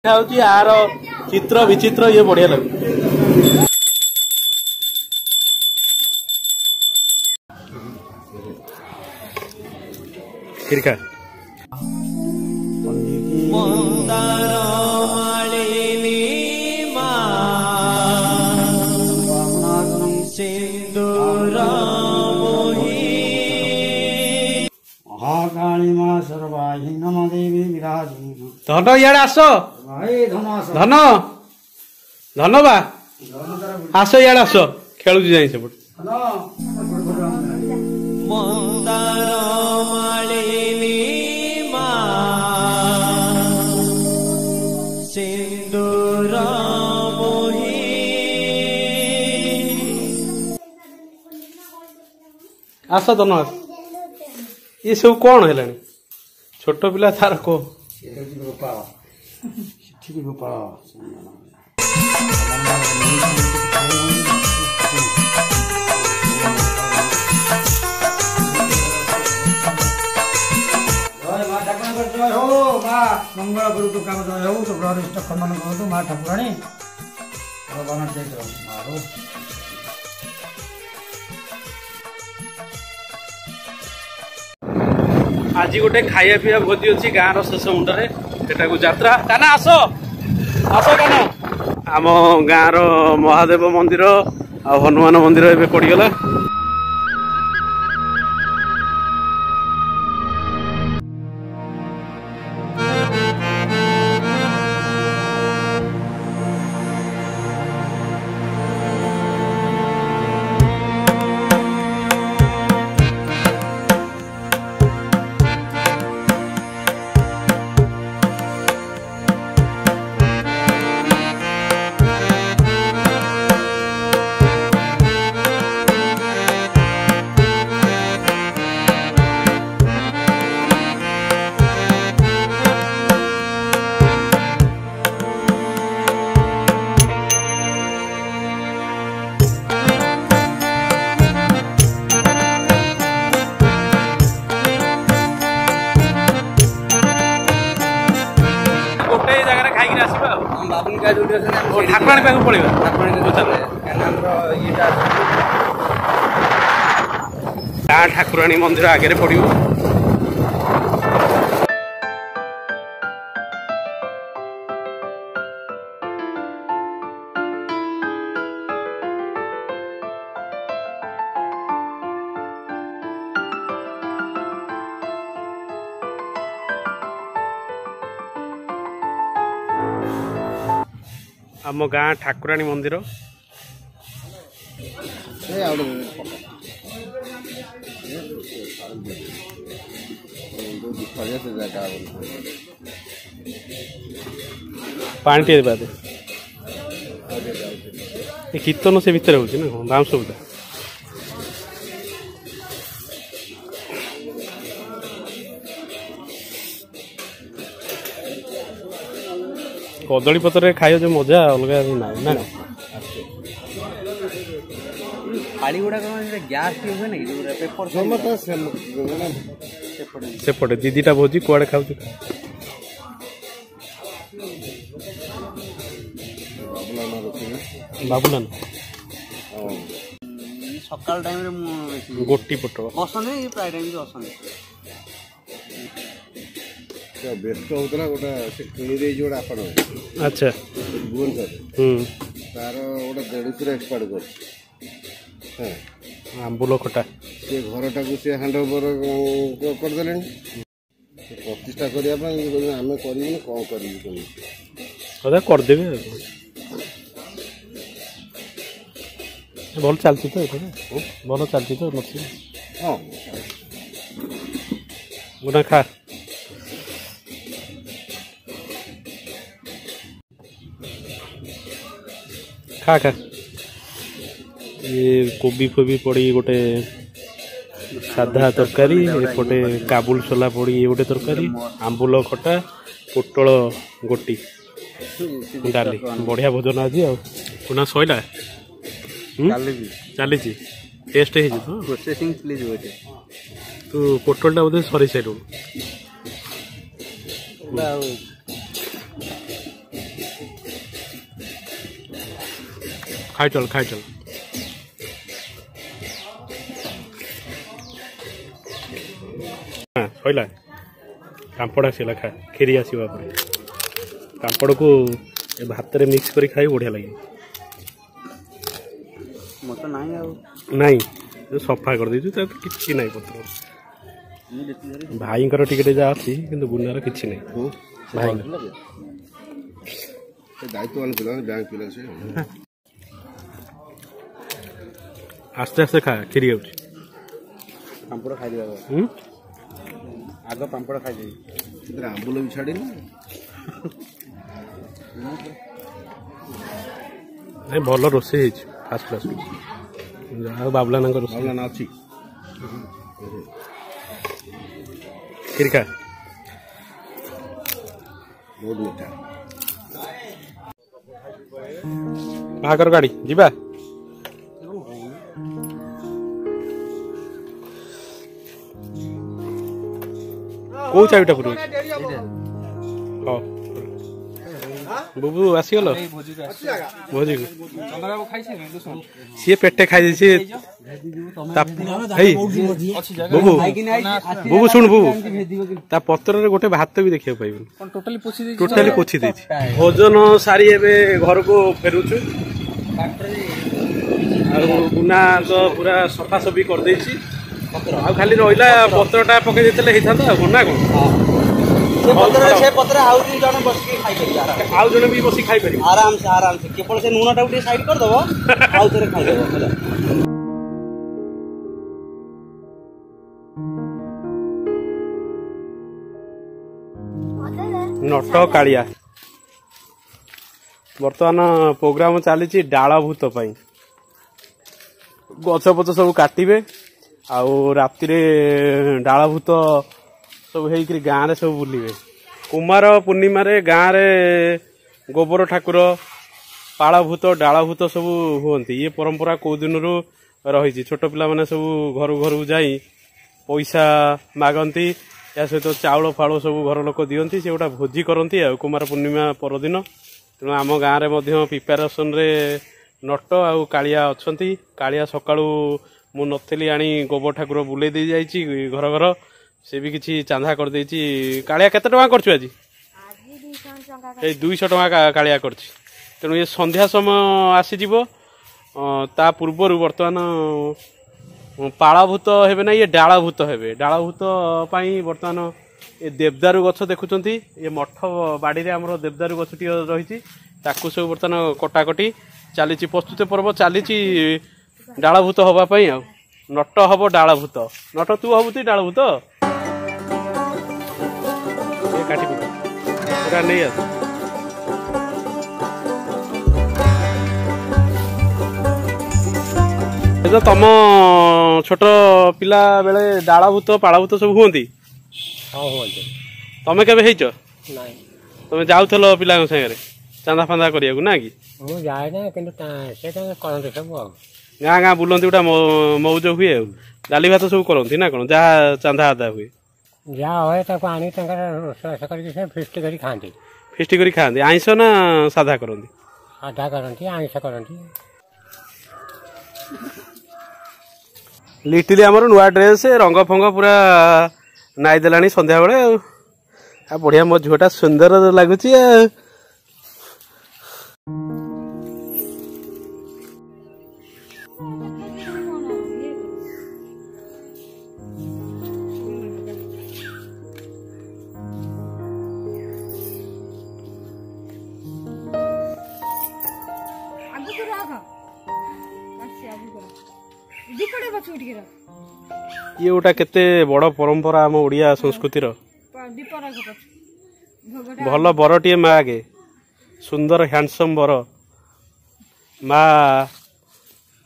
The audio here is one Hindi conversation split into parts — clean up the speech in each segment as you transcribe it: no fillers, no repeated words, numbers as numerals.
यार चित्र विचित्र ये बढ़िया लगे। महाकाली माँ सर्वाही नम देवी विराजिनी धन इे आस धन धन बा आस इे आस खेलु जाई से आस धन आस ये सब कौन है छोट पिला थार को मंगल गुरु तो काम जय हो शुभ्रिष्ट खंडन करूँ माँ ठाकुराणी भगवान जय आज गोटे खाया पीवा भोजी अच्छी गाँव शेष मुंडे सेटा यात्रा काना आस आस काना आम गाँव महादेव मंदिर आ हनुमान मंदिर एवं पड़गला ठाकुराणी पाक पड़ेगा गाँ ठाकुराणी मंदिर आगे पड़ो आम गाँ ठाकुराणी मंदिर पानी टे कीर्तन से भितर होची ना बाउंस बुदा कदली पत्र खाई जो मजा अलग ना ना थाली गुड़ा गैस हुए ना पेपर सेपटे दीदीटा भोजी कुआड़े खाऊ बाबुलान सकाल टाइम गोटी पट बसने प्राय टाइम बसने व्यस्त होता गोटे किणी गोटे आपण अच्छा भुवनेश्वर तार गोटे 150 एक्सपार्ट कर आंबुल खटा से घरटा को से हैंड ओवर करदे प्रतिष्ठा करने आम कर कौन करदेवे भल चलती तो भल चलती तो हाँ गोटा खा खा खा ये कोबी फोबी पड़ी गोटे साधा तरकारी एपटे काबुल सोला पड़ी गोटे तरकारी आंबुल खटा पोटल गोटी डाली बढ़िया भोजन आज आना सैला चली टेस्ट हो प्रोसेसिंग प्लीज होते तू पोटलटा बोधे सरी साइड खाई चल सैला पापड़ आसला खा खीरी आसवा पापड़ को भात रे मिक्स कर खाई बढ़िया लगे मत नहीं आउ नहीं सफा कर देछु किसी नहीं पत्र भाई टिकेट जहाँ अच्छी कि गुनार किसी नहीं भाई दायित्व पिला बैंक पिला से आस्ते आस्ते खा खीरी आउची पापड़ खाई दिया आग पापड़ खाई दे आंबुल भी छाड़ी नहीं भल रोषे फास्ट क्लास जहाँ बाबला रोषे ना अच्छी खीरी खा बहुत मीठा बाहर गाड़ी जीवा कौ चाबिटा पूरा हाँ बुबू आसीगल भोजी सी पेटे खाई बुबू बुबू शुण बुबू ता पत्र गोटे भात भी देखा पाइबन टोटाली पोछि देछि भोजन सारी एबे घर को फेरुछु गुना तो पूरा सफा सफी कर देछि आ खाली रहिला पत्रटा पके देतले हेता त कोना कोन से पत्र आउ दिन जण बस के खाई करी आउ जण भी बसी खाई पारि आराम से केवल से नूना टाउ साइड कर दबो आउ थरे खाई देबो होला नट कालिया बर्तमान प्रोग्राम चली डाल भूत गछ पच सब काटे आउ राति डाल भूत सब हो गाँव सब बुलवे कुमार पूर्णिमा गाँव गोबर ठाकुर पालभूत डालभूत सब हुंती ये परंपरा कौ दिन रही छोट पिला माने सब घर घर जाई पैसा मागंती या सहित चाउल फाड़ सब घर लोक दियंती से गोटा भोजी करती आ कुमार पूर्णिमा परदिन तेणु आम गाँव में प्रिपेरेसन रे नट आउ कालिया अच्छी कालिया सकाळू मु नथली आनी गोबर ठाकुर बुले दे जाइछि घर घर से भी किसी चांदा कर देछि कालिया केते टका करछु आज 200 टका कालिया करछि तेणु ये संध्या समय आसीजिवो ता पूर्वर वर्तमान पालभूत हेबे ना ये डालभूत हेबे डालभूत पाई वर्तमान ये देवदारू गछ देखुचंती ये मठ बाड़ी रे हमरो देवदारू गछटी रहिछि ताकू सब वर्तमान कटाकटी चली प्रस्तुत पर्व चली डालभूत हवा पाई आ नट हब डालभूत नट तू हबुती डालभूत काटी पूरा नहीं आस तम छोट पिला बेले डालभूत पालभूत सब हुंती तमे केबे हेइछ तमे जाउथलो पिला संगे चांदा फांदा करिया ना कि जाए ना किंतु से करते सब गाँ गाँ बुलती गोटा मौज हुए डाली भात सब करती ना कौन जहाँ चांदा आदा हुए जहाँ हुए आनी फिस्ट कर खाती फिस्ट कर खाती आइंस ना साधा करती साधा करती आइंस करती लिटिली आमर नुआ ड्रेस रंग फंग पूरा नाई देलानी संध्या बेले बढ़िया मो झुआटा सुंदर लगुच ये गोटा केते बड़ परंपरा आम ओडिया संस्कृतिर भल बरटीए मागे सुंदर हैंडसम बर मा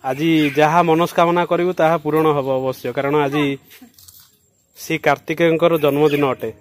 आज जहाँ मनस्कामना करू ताहा पूरण हम अवश्य कारण आज श्री कार्तिकेयर जन्मदिन अटे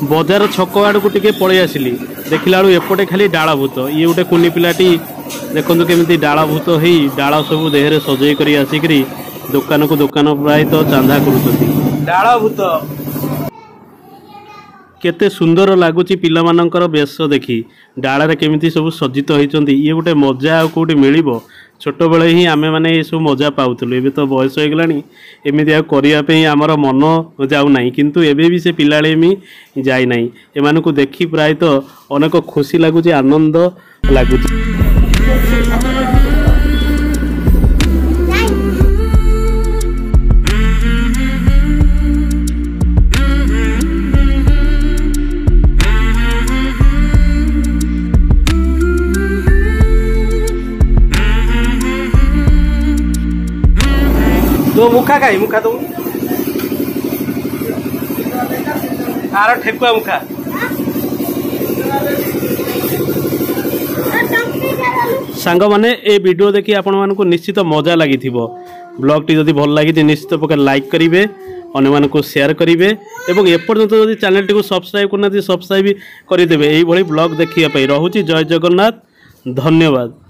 बजार छक आड़ को टिके पलि आसिली देखला बेलू एपटे खाली डाला भूत ये गोटे कुनी पिलाटी देखो केमी डाला भूत हो डाला सब देहरे सजई कर आसिक दुकान को दुकान प्राय तो चांदा कर डाला भूत केते सुंदर लगुच पिलामानंकर बेश देखी डालार केमिति सब सज्जित होती ये गोटे मजा आ कौटी मिल छोट बेले ही आमे माने ये सब मजा पाउलु एबे तो बयस हो गलानी एमिति आ करने आमर मन जाऊना किंतु एबे भी से पिलामी जाई नाही एमान को देखी प्राय तो अनेक खुशी लगुच आनंद लगुच। तो मुखा खाई मुखा तो आर ठेकुआ मुखा सांग माने ए वीडियो देखि आपण मानको निश्चित मजा लगी ब्लॉग टी जदि भल लगी निश्चित प्रकार लाइक करिवे अन्य मानको शेयर करिवे एवं एपर्यंत जदि चैनल टी को सब्सक्राइब करना सब्सक्राइब करदेवे यही ब्लॉग देखिया पई रहुची। जय जगन्नाथ, धन्यवाद।